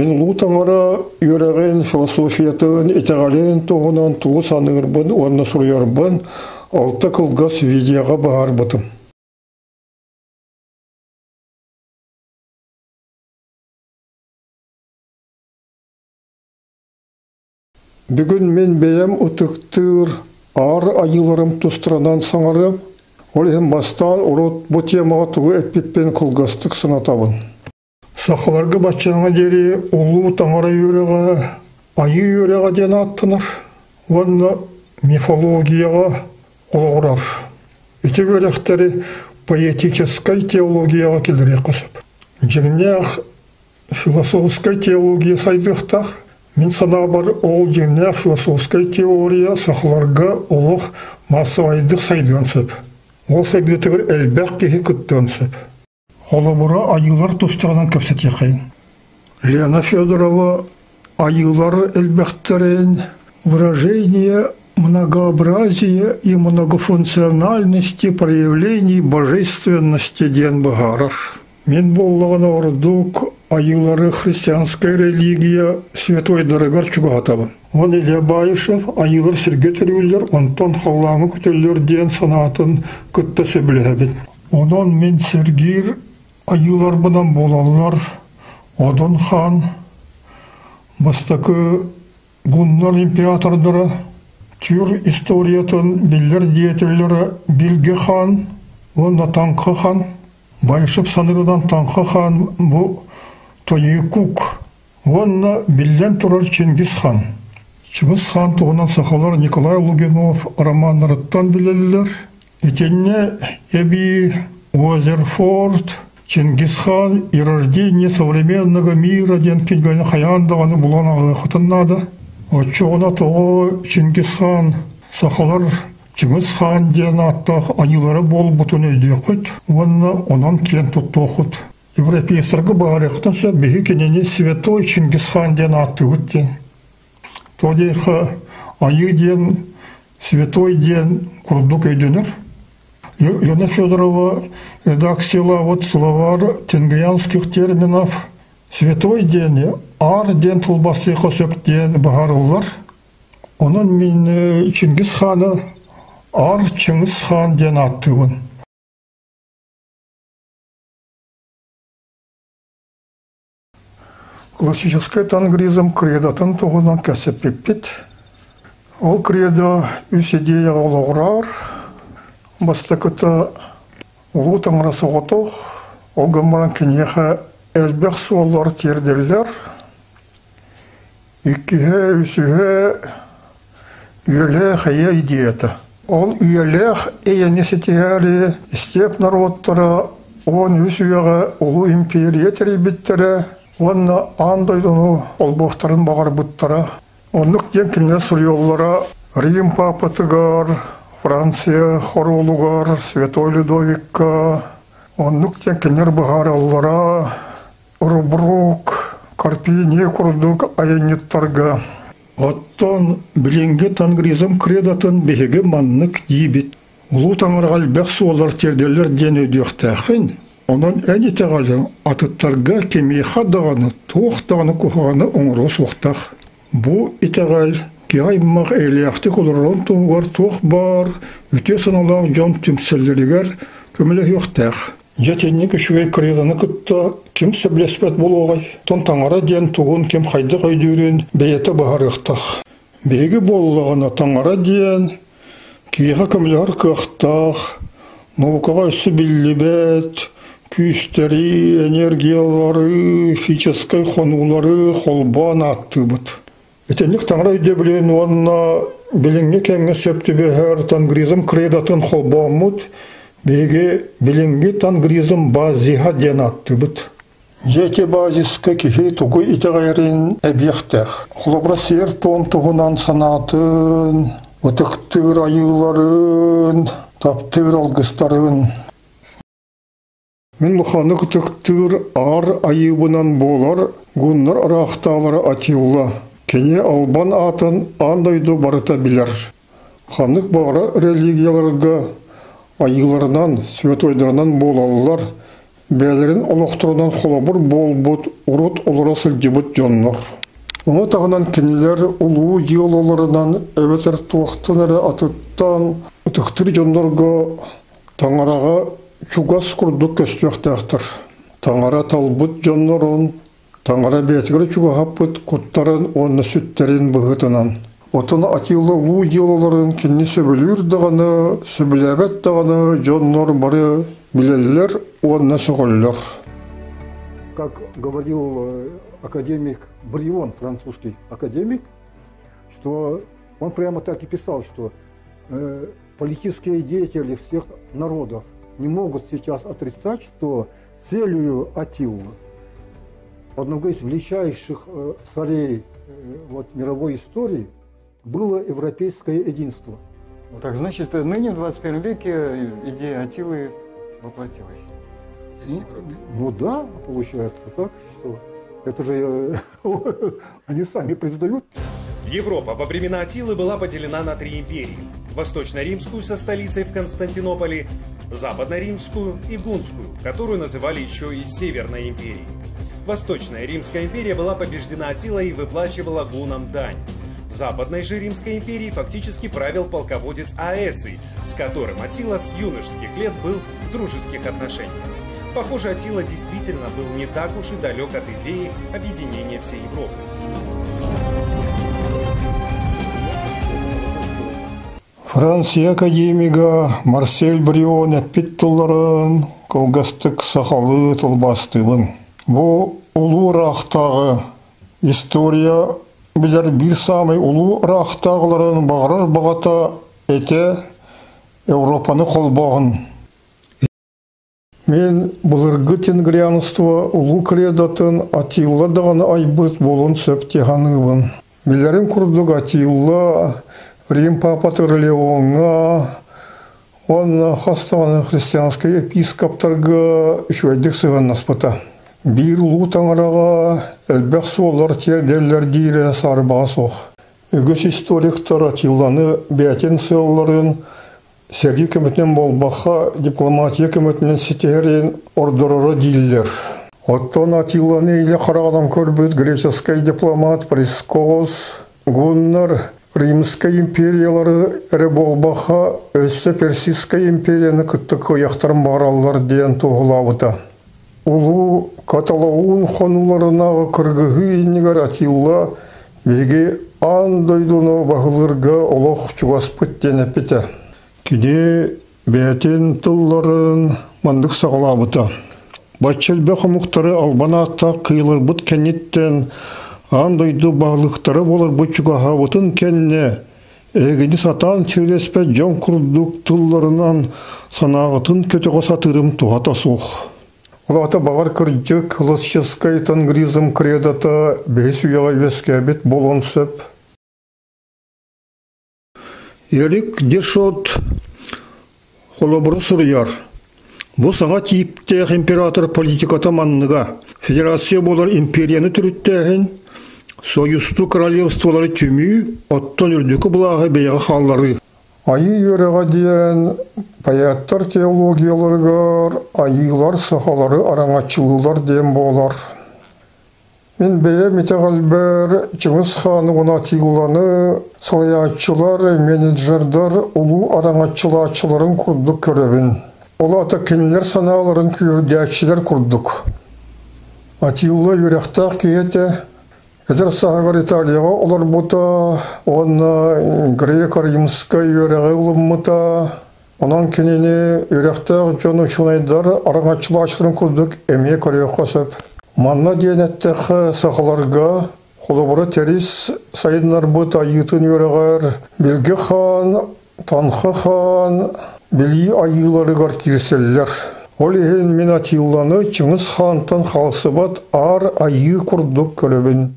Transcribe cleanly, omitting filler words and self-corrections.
Мен улуу таңара үйреген философиятын, итегален тоғынан туғы санығырбын, онына сұруярбын, 6 кылгас видеоға бағар бұтым. Бүгін мен бәйім ұтықтыр ар айыларым тұстыранан саңарым, ол ең бастан ұрот бұ темаға тұғы әппеппен қылғастық сынатабын. Сақыларғы бачаңа дері ұлу таңара үйреға, айы үйреға ден аттыныр, онына мифологияға олғырар. Үті өректері поэтическай теологияға келдіре қысып. Жігінеғ философскай теология сайдықтақ, мен сана бар ол жеңнәқ философскай теория сақыларға олық массавайдық сайдыған сөп. Ол сайдығытығыр әлбәқ кеге күттіған сөп. Қолыбыра айылар тұстыранан көпсет еқайын. Лена Федорова айылар әлбәқтерін выражение многообразия и многофункциональности проявлений божественности ден бұғарыр. Мен боллағына ордук айылары христианская религия святой дорогар чугатабын. Он Илья Баишев айылар сірге түрілер, онтон халлаңы күтілер ден санатын күтті сөбілебін. Онон мен сіргер айылар бұдан болалар, Одон хан, бастакы гуннар императордары, тюр историятын билер диетелері Билге хан, онна Таңқы хан, Байшып санырыдан Таңқы хан бұл Тойекук, онна билен тұрар Чингис хан. Чингис хан туғынан сақалар Николай Лугинов романырыттан білелілер. Етенне Эби Уазерфорд, Чингис хан и рождение современного мира ден келгені қаяндағаны бұлан ағықытыннады. Отчоғына тоғы Чингис хан сақалар Чингис хан ден аттақ айылары бол бұтын өйде құт, онан кен тұтты құт. Европейстергі бағарықтың сөп бейі кенені Святой Чингис хан ден атты өттен. Тодейқы айы ден, Святой ден құрдық өйденір. Лена Федорова редакциялавыт словар тенгрианских терминов Святой ден, ар ден тұлбасыға сөп ден бағарылар. Онын мен Чингис ханы ар Чингис хан ден аттығын. Классический тангризм кредатын туғынан кәсіп пеппет. Ол кредо үс идея олығырар. Бастықыта ұлу таңырасы ғотоқ. Ол ғымаран кенеға әлбәқ суалар тердерлер. Иккіге үсіге үйелі қая идеяты. Ол үйелі әйенесі тегәрі істеп народтары, он үс үйеға ұлу империя теребеттері, онна андойдыну олбоқтарын бағар бұттара. Онлық ден кенне сұрйоллара Рим папатығар, Франция хоролугар, Святой Людовикка, онлық ден кеннер бағар аллара, Урбрук, Карпине құрдық айынеттарға. Оттон білінгі тангризм кредатын беге маннық дейбет. Улу таңырғал бәқ суалар терделер ден өйдіқтәқін. Онан әне тәғалі атыттарға кемей қаддағаны, тоқтағаны құқағаны оңыры соқтақ. Бұ итәғал кейаймақ әйлияқты қолырын туғар тоқ бар, өте саналақ жон түмселлерігер көмілі yoқтақ. Жәтенне күшуей креданы күтті, кем сөблеспет болуғай, тон таңара ден туғын кем қайды қайдырын бәйеті бағарықтақ. Бейгі болуғана таңара ден, кейға көмілер қықтақ, наукаға үсі білібет, күйістері, энергиялары, физическай қонулары қолбан атты бұд. Етенлік таңра үйде білен онына білінге кәңі сөпті бәхәр тангризм кредатын қолбан мұд, беге білінге тангризм базиға ден атты бұд. Жеке базисқа кехе тұғы итеғайрын әбияқтақ. Қолыбыра сер тон тұғынан санатын, ұтықтыр айыларын, таптыр алғыстарын. Мен лұханы күтіктір ар айыбынан болар, гүннар арақталары атилла. Кене албан атын андайды барыта білер. Ханық бағыра религияларға айыларынан, светойдарынан болалылар, бәлерін олықтырынан холобыр болбут, урут олыра сылжыбыт жоннор. Оны тағынан кенелер улуу жиололарынан әветер туақтан әрі атыттан ұтықтыр жоннорға таңараға чугас күрдік көстіяқтақтыр. Таңара талбыт жоннорын, таңара бәтігірі чуға хаппыт құттарын оны сүттерін бұғытынан. Отын атилы улуу жиололарын кенне сөбілір дағаны, сөбіләбәт дағаны жоннор бары билелер, оны соғылыр. Как говорил академик Брион, французский академик, что он прямо так и писал, что политические деятели всех народов не могут сейчас отрицать, что целью Аттилы, одного из величайших царей мировой истории, было европейское единство. Так значит, ныне в 21 веке идея Аттилы воплотилась. Ну да, получается так, что это же они сами признают. Европа во времена Аттилы была поделена на 3 империи. Восточно-римскую со столицей в Константинополе, Западно-римскую и Гунскую, которую называли еще и Северной империей. Восточная Римская империя была побеждена Аттилой и выплачивала гунам дань. В Западной же Римской империи фактически правил полководец Аэций, с которым Аттила с юношеских лет был в дружеских отношениях. Похоже, Аттила действительно был не так уж и далек от идеи объединения всей Европы. Франция академига Марсель Брион әппеттілерін кылгастык сахалы тылбастығын. Бұл улу рақтағы история білер бір самый улу рақтағыларын бағырар бағата әте Европаны қолбағын. Мен бұлырғы тенгрианство улу кредатын Аттила дағаны айбыт болын сөптеханығын. Білерін күрдік Аттила Рим папаты Леонға, он хастағаны христианский епископтарға үшвайдық сыған наспыта. Бір улу таңыраға әлбәқ суолар терделер дейірі сарбаға соқ. Үгіс историктар Аттиланы бәтен сылларын Сергей көмітінен болбақа дипломатия көмітінен сетерін ордырыры дейілдер. Оттан Аттиланы еле қарағадан көрбіт греческий дипломат Прискос, Гуннар, Римская империялары әрі болбақа өсі Персидская империяны күттікі яқтырын бағаралар дейін тоғылауыда. Улу Каталаун хонуларынағы кыргығы енігер Аттила беге андойдуны бағылырға олық чуаспыт денепеті. Кеде бәтен тылларын мандық сағылауыда. Батчелбеқі мұқтары албаната қиылыр бұт кәнеттен андойду бағылықтары болыр бұчуға бұтын кәнне. Әгеді сатан сөйлеспе жан күрдік тылларынан санағытын көті қосатырым туғата соқ. Олата бағар күрдік классическай тангризм кредата бәйс уяға вескәбет болон сөп. Ерік дешот холобыры сұрыяр. Бұл саңа тиіптеғ император политиката манныға. Федерация болар империяны түріттәғін, Союзту королевстволары түмі, оттон үрдікі бұлағы бейға қаллары. Айы ереға дейін баяттар теологияларығар, айылар сақалары араңатчылылар дейін болар. Мен бәйе метеғалбер Чыңыз ханы Аттиланы салаятчылар, менеджердар улу араңатчыларын күрдік көребін. Ола ата кенелер саналарын күйірдәкшілер күрдік. Аттила юректақ кейеті, әдір сағығар Италияға олар бұта, оны грек-римскай юреғі ұлымыта, онан кенені юректақ жоны шунайдар араңатчыларын күрдік әме көрек қосып. Манна дейінеттіқі сақаларға, қолыбыры терис сайынлар бұт айытын өріғар, білгі хан, танқы хан, білі айыларығар кирселлер. Ол еген мен Аттиланы Чыңыз хантан қалсы бат ар айы күрдік көребін.